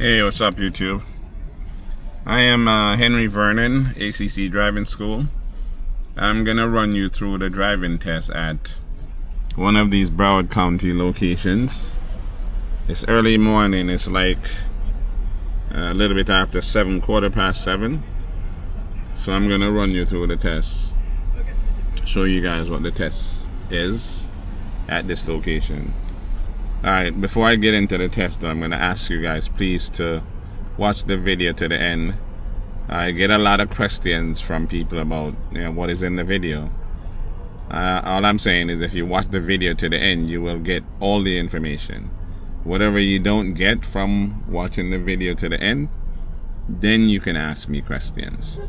Hey, what's up, YouTube? I am Henry Vernon, ACC Driving School. I'm gonna run you through the driving test at one of these Broward County locations. It's early morning. It's like a little bit after 7, quarter past 7. So I'm gonna run you through the test, show you guys what the test is at this location. Alright, before I get into the test though, I'm going to ask you guys please to watch the video to the end. I get a lot of questions from people about what is in the video. All I'm saying is if you watch the video to the end, you will get all the information. Whatever you don't get from watching the video to the end, then you can ask me questions.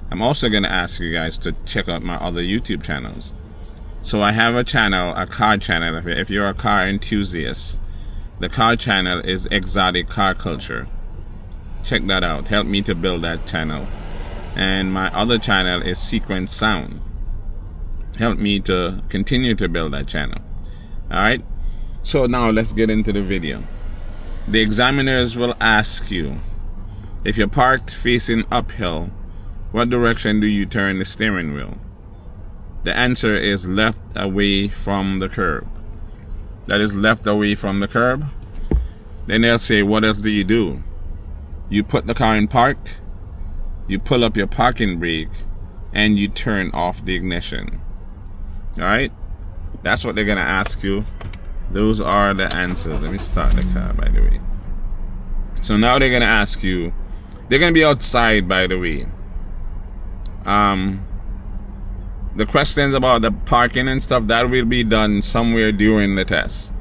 I'm also going to ask you guys to check out my other YouTube channels. So I have a channel, a car channel. If you're a car enthusiast, the car channel is Exotic Car Culture. Check that out. Help me to build that channel. And my other channel is Sequence Sound. Help me to continue to build that channel. Alright? So now let's get into the video. The examiners will ask you, if you're parked facing uphill, what direction do you turn the steering wheel? The answer is left away from the curb. That is left away from the curb. Then they'll say, what else do you do? You put the car in park, you pull up your parking brake, and you turn off the ignition. Alright? That's what they're going to ask you. Those are the answers. Let me start the car, by the way. So now they're going to ask you, they're going to be outside, by the way. The questions about the parking and stuff, that will be done somewhere during the test.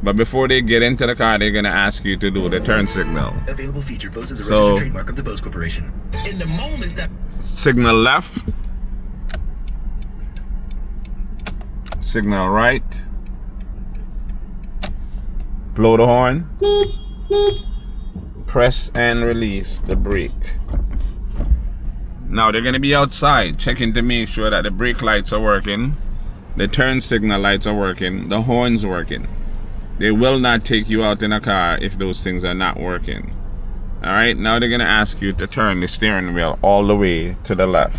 But before they get into the car, they're going to ask you to do the turn signal. Available feature. Bose is a registered trademark of the Bose Corporation. In the moments that... Signal left. Signal right. Blow the horn. Press and release the brake. Now they're going to be outside checking to make sure that the brake lights are working, the turn signal lights are working, the horn's working. They will not take you out in a car if those things are not working. Alright, now they're going to ask you to turn the steering wheel all the way to the left.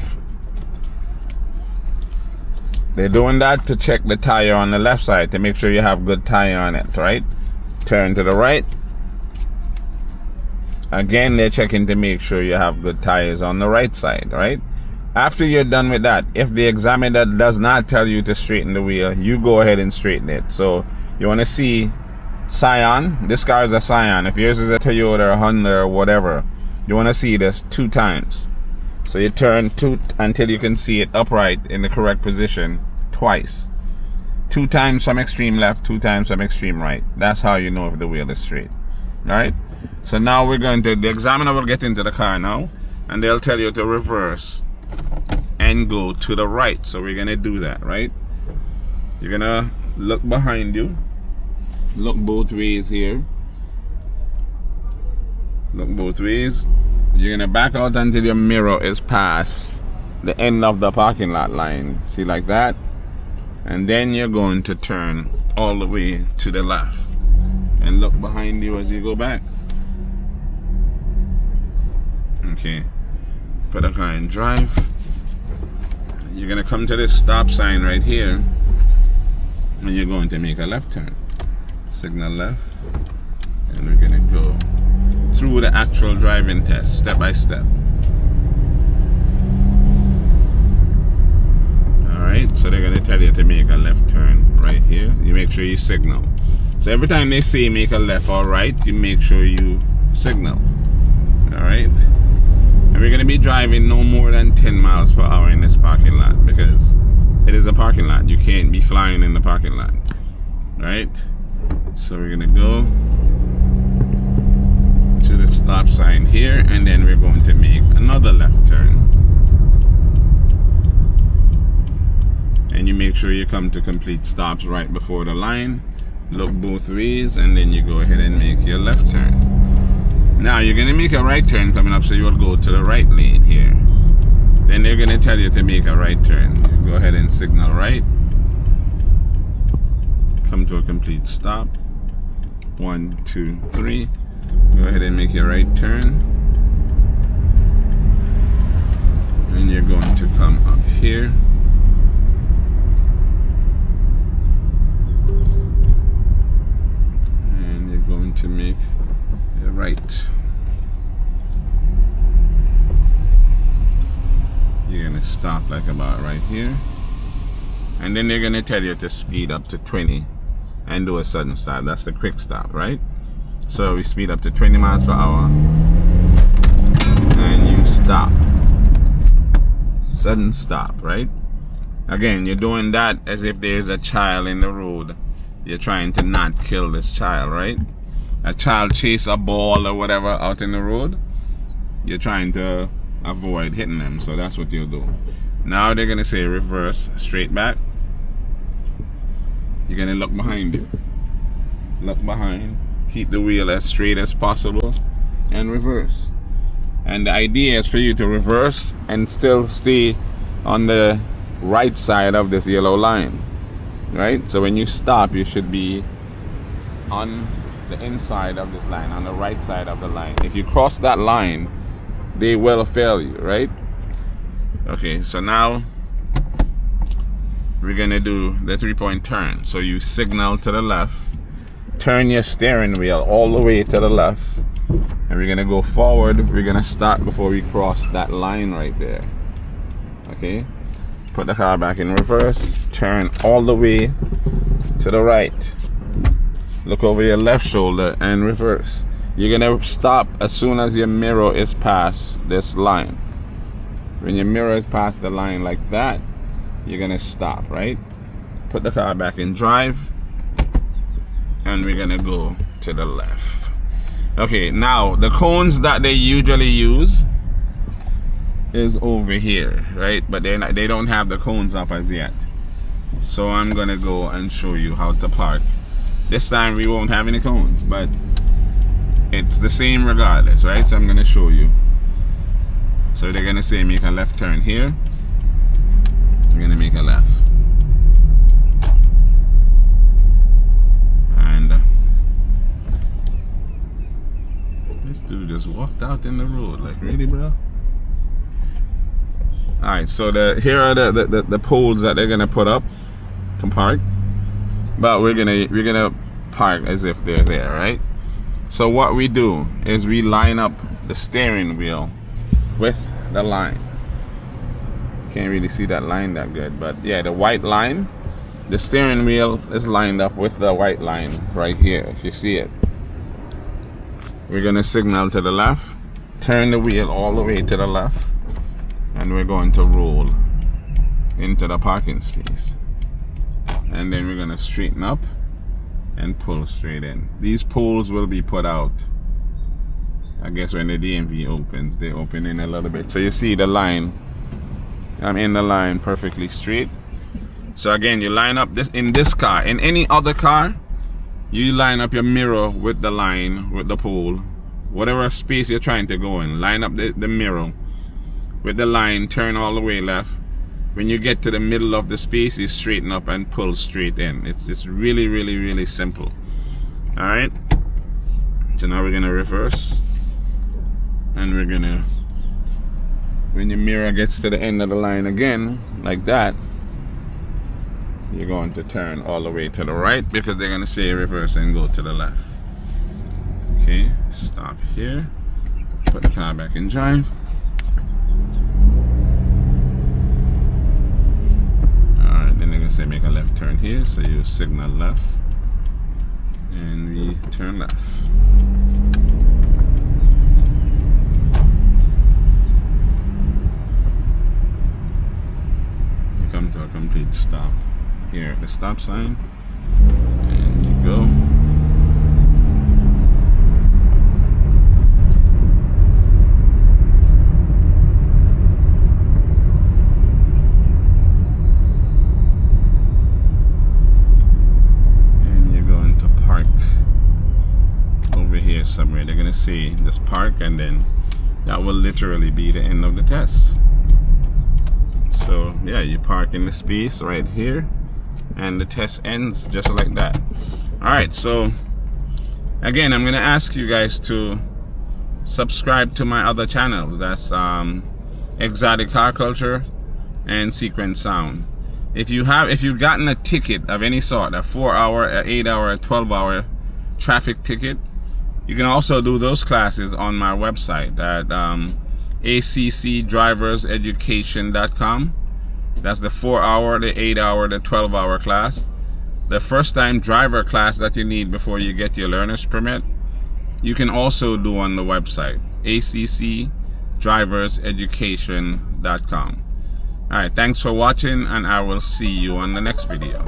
They're doing that to check the tire on the left side to make sure you have good tire on it, right? Turn to the right. Again, they're checking to make sure you have good tires on the right side, right? After you're done with that, if the examiner does not tell you to straighten the wheel, you go ahead and straighten it. So you want to see Scion. This car is a Scion. If yours is a Toyota or Honda or whatever, you want to see this 2 times. So you turn until you can see it upright in the correct position twice. 2 times from extreme left, 2 times from extreme right. That's how you know if the wheel is straight. Alright? So now we're going to, the examiner will get into the car now, and they'll tell you to reverse and go to the right. So we're going to do that, right? You're going to look behind you. Look both ways here. Look both ways. You're going to back out until your mirror is past the end of the parking lot line. See, like that? And then you're going to turn all the way to the left. And look behind you as you go back. Okay, put the car in drive. You're gonna come to this stop sign right here, and you're going to make a left turn. Signal left, and we're gonna go through the actual driving test, step by step. Alright, so they're gonna tell you to make a left turn right here. You make sure you signal. So every time they say make a left or right, you make sure you signal. Alright? And we're going to be driving no more than 10 miles per hour in this parking lot because it is a parking lot. You can't be flying in the parking lot. Alright? So we're going to go to the stop sign here, and then we're going to make another left turn. And you make sure you come to complete stops right before the line. Look both ways, and then you go ahead and make your left turn. Now you're going to make a right turn coming up, so you'll go to the right lane here. Then they're going to tell you to make a right turn. You go ahead and signal right. Come to a complete stop. 1, 2, 3. Go ahead and make your right turn. And you're going to come up here. And you're going to make a right. You're going to stop like about right here. And then they're going to tell you to speed up to 20 and do a sudden stop. That's the quick stop, right? So we speed up to 20 miles per hour and you stop. Sudden stop, right? Again, you're doing that as if there's a child in the road. You're trying to not kill this child, right? A child chase a ball or whatever out in the road. You're trying to avoid hitting them, so that's what you'll do. Now they're gonna say reverse, straight back. You're gonna look behind you. Look behind. Keep the wheel as straight as possible and reverse. And the idea is for you to reverse and still stay on the right side of this yellow line, right? So when you stop, you should be on the inside of this line, on the right side of the line. If you cross that line, they will fail you, right? Okay, so now we're gonna do the 3-point turn. So you signal to the left, turn your steering wheel all the way to the left, and we're gonna go forward. We're gonna start before we cross that line right there. Okay, put the car back in reverse, turn all the way to the right, look over your left shoulder and reverse. You're gonna stop as soon as your mirror is past this line. When your mirror is past the line like that, you're gonna stop, right? Put the car back in drive and we're gonna go to the left. Okay, now the cones that they usually use is over here, right? But they don't have the cones up as yet. So I'm gonna go and show you how to park. This time we won't have any cones, but it's the same regardless, right? So I'm gonna show you. So they're gonna say make a left turn here. I'm gonna make a left. And this dude just walked out in the road. Like, really, bro? Alright, so here are the poles that they're gonna put up to park. But we're gonna park as if they're there, right? So what we do is we line up the steering wheel with the line. Can't really see that line that good, but yeah, the white line, the steering wheel is lined up with the white line right here, if you see it. We're gonna signal to the left, turn the wheel all the way to the left, and we're going to roll into the parking space. And then we're gonna straighten up and pull straight in. These poles will be put out, I guess, when the DMV opens. They open in a little bit. So you see the line. I'm in the line perfectly straight. So again, you line up this in this car. In any other car, you line up your mirror with the line, with the pole. Whatever space you're trying to go in, line up the mirror with the line, turn all the way left. When you get to the middle of the space, you straighten up and pull straight in. It's just really, really, really simple. Alright? So now we're gonna reverse. And we're gonna, when your mirror gets to the end of the line again, like that, you're going to turn all the way to the right because they're gonna say reverse and go to the left. Okay, stop here, put the car back in drive. Alright, then they're gonna say make a left turn here, so you signal left and we turn left. Come to a complete stop here at the stop sign, and you go. And you're going to park over here somewhere. They're gonna say just park, and then that will literally be the end of the test. So yeah, you park in the space right here and the test ends just like that. Alright, so Again, I'm going to ask you guys to subscribe to my other channels. That's Exotic Car Culture and Sequence Sound. If you've gotten a ticket of any sort, a 4-hour, a 8-hour, a 12-hour traffic ticket, you can also do those classes on my website at accdriverseducation.com. That's the 4-hour, the 8-hour, the 12-hour class. The first time driver class that you need before you get your learner's permit, you can also do on the website, accdriverseducation.com. Alright, thanks for watching, and I will see you on the next video.